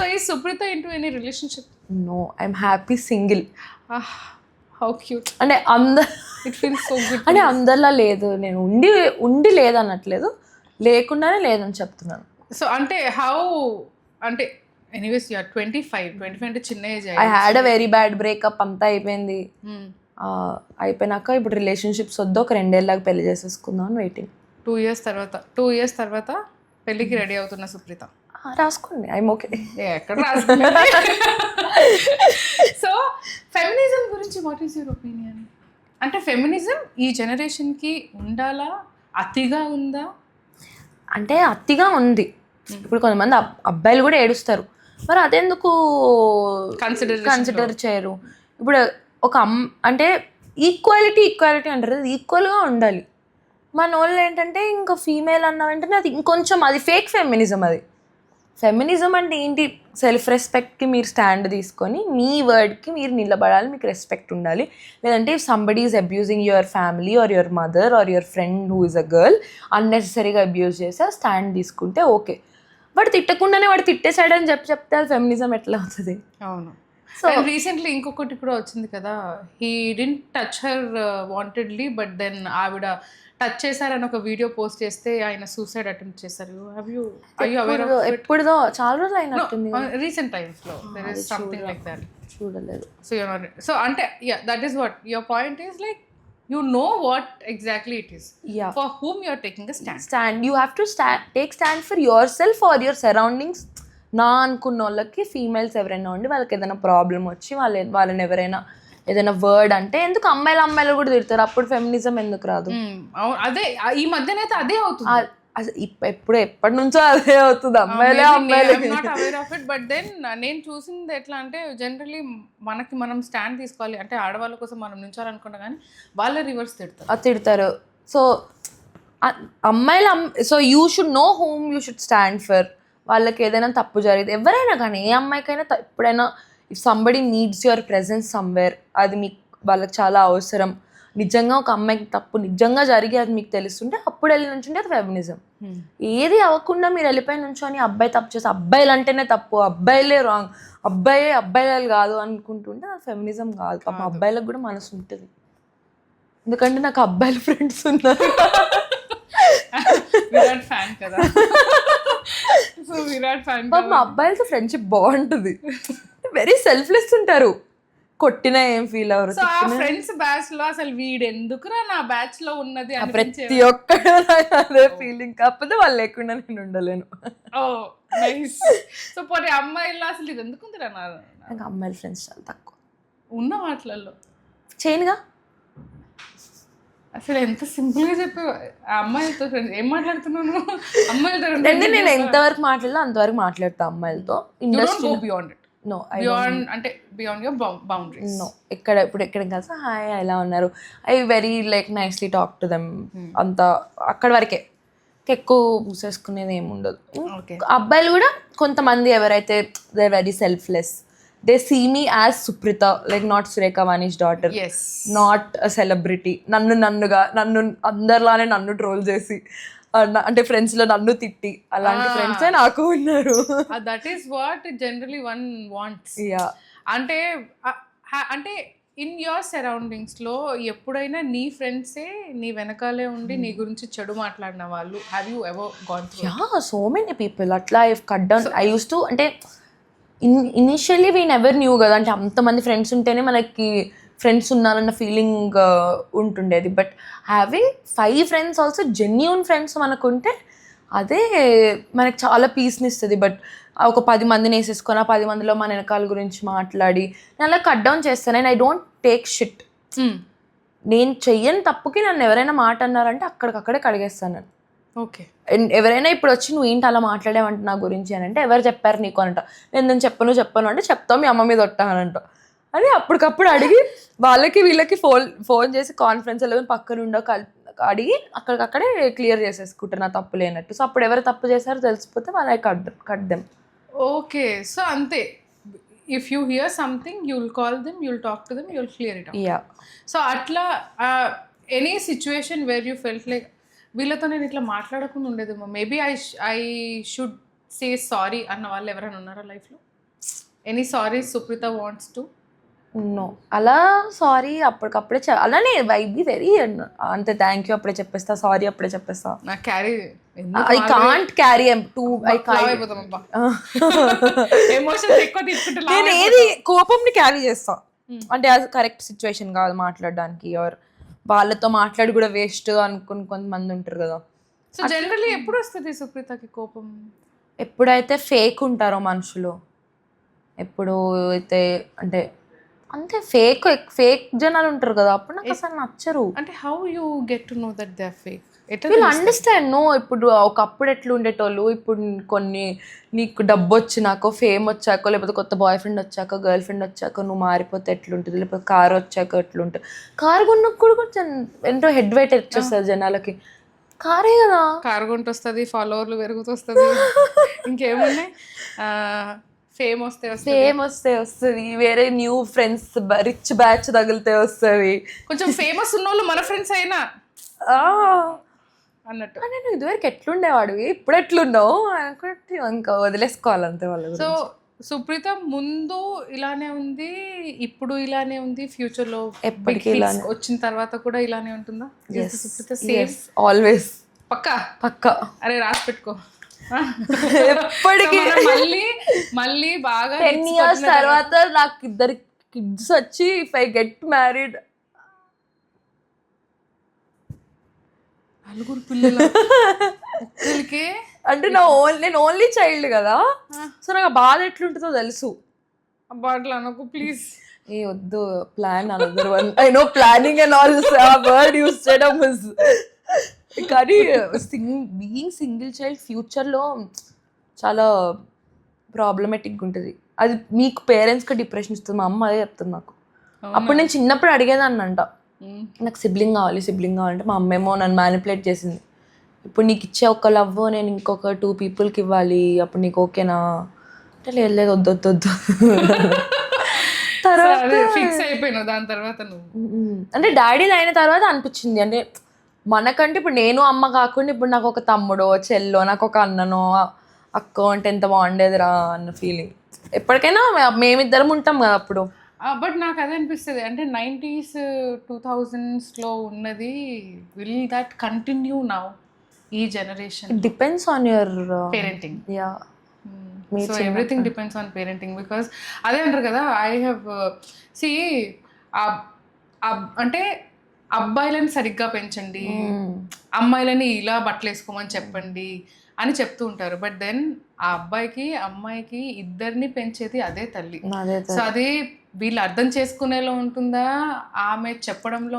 So is Suprita into any relationship? No, I'm happy single. How cute. అంటే It feels so good. అంటే అందరిలా లేదు, నేను ఉండి లేదనట్లేదు, లేకుండానే లేదని చెప్తున్నాను. So ante how ante anyways you are 25 అంటే చిన్న age. I had a very bad breakup, అంతా అయిపోయింది. అయిపోయినాక ఇప్పుడు రిలేషన్షిప్స్ వద్దు, ఒక 2 ఏళ్ళకి పెళ్లి చేసేసుకుందాం అని వెయిటింగ్. 2 years తర్వాత పెళ్ళికి రెడీ అవుతున్న సుప్రీత. రాసుకోండి, ఐఎమ్ ఓకే. ఎక్కడ రాసుకున్నారు? సో ఫెమినిజం గురించి వాట్ ఈస్ యువర్ ఒపీనియన్? అంటే ఫెమినిజం ఈ జనరేషన్కి ఉండాలా, అతిగా ఉందా? అంటే అతిగా ఉంది. ఇప్పుడు కొంతమంది అబ్బాయిలు కూడా ఏడుస్తారు, మరి అదెందుకు కన్సిడర్ చేయరు? ఇప్పుడు ఒక అంటే ఈక్వాలిటీ అంటారు, అది ఈక్వల్గా ఉండాలి. మన వాళ్ళు ఏంటంటే ఇంకా ఫీమేల్ అన్న వెంటనే అది ఇంకొంచెం, అది ఫేక్ ఫెమినిజం. అది ఫెమినిజం అంటే ఏంటి? సెల్ఫ్ రెస్పెక్ట్కి మీరు స్టాండ్ తీసుకొని మీ వర్డ్కి మీరు నిలబడాలి, మీకు రెస్పెక్ట్ ఉండాలి. లేదంటే if somebody is abusing your family or your mother or your friend who is a girl అన్నెసెసరీగా అబ్యూజ్ చేసి స్టాండ్ తీసుకుంటే ఓకే. వాడు తిట్టకుండానే వాడు తిట్టేసాడని చెప్తే అది ఫెమినిజం ఎట్లా అవుతుంది? అవును. సో రీసెంట్లీ ఇంకొకటి కూడా వచ్చింది కదా, he didn't touch her wantedly but then ఆవిడ టచ్ చేశారని ఒక వీడియో పోస్ట్ చేస్తే ఆయన సూసైడ్ అటెంప్ట్ చేశారు. ఎప్పుడుదో చాలా రోజులు అయినట్టుంది, రీసెంట్ టైమ్స్ లో there is something like that. చూడలేదు. సో అంటే that is what your point is, like you know what exactly it is. Yeah. For whom you are taking a stand. You have to take stand for yourself or your surroundings. నా అనుకున్న వాళ్ళకి females ఎవరైనా ఉండి వాళ్ళకి ఏదైనా problem వచ్చి వాళ్ళని ఎవరైనా ఏదైనా వర్డ్ అంటే, ఎందుకు అమ్మాయిలు కూడా తిడతారు, అప్పుడు ఫెమినిజం ఎందుకు రాదు? అదే ఈ మధ్యనైతే అదే అవుతుంది. ఎప్పటి నుంచో అదే అవుతుంది, అమ్మాయిలే. బట్ దెన్ నేను చూసింది ఎట్లా అంటే, జనరలీ మనం స్టాండ్ తీసుకోవాలి అంటే ఆడవాళ్ళ కోసం మనం నుంచాలనుకుంటా, కానీ వాళ్ళే రివర్స్ తిడతారు. సో అమ్మాయిలు, so you should know whom you should stand for. వాళ్ళకి ఏదైనా తప్పు జరిగితే, ఎవరైనా కానీ ఏ అమ్మాయికైనా ఎప్పుడైనా if somebody needs your presence somewhere, అది మీకు వాళ్ళకి చాలా అవసరం, నిజంగా ఒక అమ్మాయికి తప్పు నిజంగా జరిగి అది మీకు తెలుస్తుంటే అప్పుడు వెళ్ళి నుంచుంటే అది ఫెమినిజం. ఏది అవ్వకుండా మీరు వెళ్ళిపోయి నుంచొని అబ్బాయి తప్పు చేస్తే అబ్బాయిలు అంటేనే తప్పు, అబ్బాయిలే రాంగ్, అబ్బాయిలు కాదు అనుకుంటుంటే అది ఫెమినిజం కాదు. పాపం అబ్బాయిలకు కూడా మనసు ఉంటుంది, ఎందుకంటే నాకు అబ్బాయిల ఫ్రెండ్స్ ఉన్నారు. విరాట్ ఫ్యాన్ కదా, సో విరాట్ ఫ్యాన్. పాపం అబ్బాయిలతో ఫ్రెండ్షిప్ బాగుంటుంది, వెరీ సెల్ఫ్లెస్ ఉంటారు, కొట్టినా ఏం ఫీల్ అవరు. సో ఆ ఫ్రెండ్స్ బ్యాచ్ లో అసలు వీడు ఎందుకురా నా బ్యాచ్ లో ఉన్నది అని ప్రతి ఒక్కడు అదే ఫీలింగ్, కాకపోతే వాళ్ళు లేకుండా నేను ఉండలేను. ఓ నైస్. సో పోనీ అమ్మాయిల్లో అసలు ఇది ఎందుకు ఉందిరా? నాకు అమ్మాయిల ఫ్రెండ్స్ చాలా తక్కువ ఉన్న వాటిలలో చేయనుగా. అసలు ఎంత సింపుల్ గా చెప్పి అమ్మాయిలతో ఫ్రెండ్స్ ఏం మాట్లాడుతున్నాను? అమ్మాయిలతో నేను ఎంతవరకు మాట్లాడలో అంతవరకు మాట్లాడతా అమ్మాయిలతో. ఇండస్ట్రీ బియాండ్ నో, అంటే బియాండ్ యువర్ బౌండరీస్. నో, ఇప్పుడు ఎక్కడ కలిసి హాయ్ ఎలా ఉన్నారు, I very like nicely talk to them, అంత అక్కడి వరకే, ఎక్కువ పూసేసుకునేది ఏమి ఉండదు. అబ్బాయిలు కూడా కొంతమంది ఎవరైతే they very selfless, they see me as Supritha, like not Surekha Vani's daughter, not a celebrity. నన్ను అందరిలానే నన్ను ట్రోల్ చేసి, అంటే ఫ్రెండ్స్ లో నన్ను తిట్టి, అలాంటి ఫ్రెండ్సే నాకు ఉన్నారు. That is what generally one wants. అంటే ఇన్ యువర్ సరౌండింగ్స్ లో ఎప్పుడైనా నీ ఫ్రెండ్సే నీ వెనకాలే ఉండి నీ గురించి చెడు మాట్లాడిన వాళ్ళు, have you ever gone through? Yeah, so many people. అట్లా I cut down. I use to, అంటే ఇనిషియల్లీ వీ నెవర్ న్యూ కదా, అంటే అంతమంది ఫ్రెండ్స్ ఉంటేనే మనకి ఫ్రెండ్స్ ఉన్నారన్న ఫీలింగ్ ఉంటుండేది. But having 5 friends also genuine friends మనకుంటే అదే మనకు చాలా పీస్ని ఇస్తుంది. బట్ ఒక 10 మందిని వేసేసుకొని ఆ 10 మందిలో మన వెనకాల గురించి మాట్లాడి నేను అలా కట్ డౌన్ చేస్తాను. And I don't take shit. నేను చెయ్యని తప్పుకి నన్ను ఎవరైనా మాట అన్నారంటే అక్కడికక్కడే కడిగేస్తాను నేను. ఓకే. అండ్ ఎవరైనా ఇప్పుడు వచ్చి నువ్వు ఏంటి అలా మాట్లాడేవంట నా గురించి అని అంటే, ఎవరు చెప్పారు నీకు అంట, నేను చెప్పను అంటే చెప్తావు మీ అమ్మ మీద కొట్టానంట అని అప్పటికప్పుడు అడిగి వాళ్ళకి వీళ్ళకి ఫోన్ చేసి కాన్ఫరెన్స్ లో పక్కన అడిగి అక్కడికక్కడే క్లియర్ చేసేసుకుంటారు నా తప్పు లేనట్టు. సో అప్పుడు ఎవరు తప్పు చేశారో తెలిసిపోతే వాళ్ళకి కట్ దెమ్. ఓకే. సో అంతే, if you hear something you will call them, you will talk to them, you will clear it out. Yeah. So అట్లా any situation where you felt like వీళ్ళతో నేను ఇట్లా మాట్లాడకుండా ఉండేదేమో, maybe I should say sorry అన్న వాళ్ళు ఎవరైనా ఉన్నారా లైఫ్లో? Any sorry Supritha wants to? No, అలా సారీ అప్పటికప్పుడే అలానే ఐ బి వెరీ అంతే, థ్యాంక్ యూ అప్పుడే చెప్పేస్తా, సారీ అప్పుడే చెప్పేస్తా. నాకు క్యారీ ఐ కాంట్ క్యారీ అయిపోతామబ్బా. ఎమోషన్స్ ఎక్కువ తీసుకుంటే నేను ఏది కోపంని క్యారీ చేస్తా, అంటే అది కరెక్ట్ సిచ్యువేషన్ కాదు మాట్లాడడానికి, ఆర్ వాళ్ళతో మాట్లాడి కూడా వేస్ట్ అనుకుని కొంతమంది ఉంటారు కదా. సో జనరల్లీ ఎప్పుడు వస్తుంది సుప్రీతకి కోపం? ఎప్పుడైతే ఫేక్ ఉంటారో మనుషులు, ఎప్పుడు అయితే అంటే అంతే ఫేక్ ఫేక్ జనాలు ఉంటారు కదా, అప్పుడు నాకు అసలు నచ్చరు. అంటే how you get to know that they are fake? వీళ్ళు అండర్స్టాండ్ నో. ఇప్పుడు ఒకప్పుడు ఎట్లా ఉండేటోళ్ళు, ఇప్పుడు కొన్ని నీకు డబ్బు వచ్చినాకో, ఫేమ్ వచ్చాకో, లేకపోతే కొత్త బాయ్ ఫ్రెండ్ వచ్చాక, గర్ల్ ఫ్రెండ్ వచ్చాక నువ్వు మారిపోతే ఎట్లుంటుంది, లేకపోతే కారు వచ్చాక ఎట్లుంటుంది. కారు కొన్నప్పుడు కొంచెం ఎంతో హెడ్ వెయిట్ వచ్చేస్తుంది జనాలకి, కారే కదా. కారు కొంటూ వస్తుంది, ఫాలోవర్లు పెరుగుతూ వస్తుంది, ఇంకేమున్నాయి, ఫేమ్ వస్తే వస్తుంది, వేరే న్యూ ఫ్రెండ్స్, రిచ్ బ్యాచ్ తగిలితే వస్తుంది. కొంచెం ఫేమస్ ఉన్న వాళ్ళు మన ఫ్రెండ్స్ అయినా అన్నట్టు. నేను ఇదివరకు ఎట్లుండేవాడు, ఇప్పుడు ఎట్లున్నావు అనుకుంటే ఇంకా వదిలేసుకోవాలంతే వాళ్ళు. సో సుప్రీత ముందు ఇలానే ఉంది, ఇప్పుడు ఇలానే ఉంది, ఫ్యూచర్ లో ఎప్పటికీ వచ్చిన తర్వాత కూడా ఇలానే ఉంటుందా సుప్రీత? సేమ్ ఆల్వేస్, పక్కా. అరే రాసి పెట్టుకో, ఎప్పటికీ. మళ్ళీ బాగా 10 years తర్వాత నాకు 2 kids వచ్చి ఇఫ్ ఐ గెట్ మ్యారీడ్, 4 పిల్లలు అంటే నేను ఓన్లీ చైల్డ్ కదా, సో నాకు ఆ బాధ ఎట్లుంటుందో తెలుసు. అబ్బా అట్లా అనకు ప్లీజ్. ఏ వద్దు, plan another one, I know planning and all word use చేయడం ఇస్, కానీ బీయింగ్ సింగిల్ చైల్డ్ ఫ్యూచర్లో చాలా ప్రాబ్లమేటిక్గా ఉంటుంది. అది మీకు పేరెంట్స్కి డిప్రెషన్ ఇస్తుంది. మా అమ్మ అదే చెప్తుంది నాకు. అప్పుడు నేను చిన్నప్పుడు అడిగేదాన్ని అంట, నాకు సిబ్లింగ్ కావాలంటే మా అమ్మేమో నన్ను మ్యానిపులేట్ చేసింది. ఇప్పుడు నీకు ఇచ్చే ఒక లవ్ నేను ఇంకొక 2 peopleకి ఇవ్వాలి, అప్పుడు నీకు ఓకేనా అంటే లేదు వద్దు తర్వాత ఫిక్స్ అయిపోయినా. దాని తర్వాత నువ్వు అంటే డాడీది అయిన తర్వాత అనిపించింది, అంటే మనకంటే ఇప్పుడు నేను అమ్మ కాకుండా ఇప్పుడు నాకు ఒక తమ్ముడో చెల్లో, నాకు ఒక అన్ననో అక్కో అంటే ఎంత బాగుండేదిరా అన్న ఫీలింగ్. ఎప్పటికైనా మేమిద్దరం ఉంటాం కదా అప్పుడు. బట్ నాకు అదే అనిపిస్తుంది, అంటే 90s 2000s ఉన్నది విల్ దట్ కంటిన్యూ నౌ ఈ generation? Depends on your parenting. Yeah, so everything depends on parenting. Because అదే అంటారు కదా, ఐ హ్యావ్ సి అంటే అబ్బాయిలని సరిగ్గా పెంచండి, అమ్మాయిలని ఇలా బట్టలు వేసుకోమని చెప్పండి అని చెప్తూ ఉంటారు. బట్ దెన్ ఆ అబ్బాయికి అమ్మాయికి ఇద్దరిని పెంచేది అదే తల్లి. సో అది వీళ్ళు అర్థం చేసుకునేలో ఉంటుందా, ఆమె చెప్పడంలో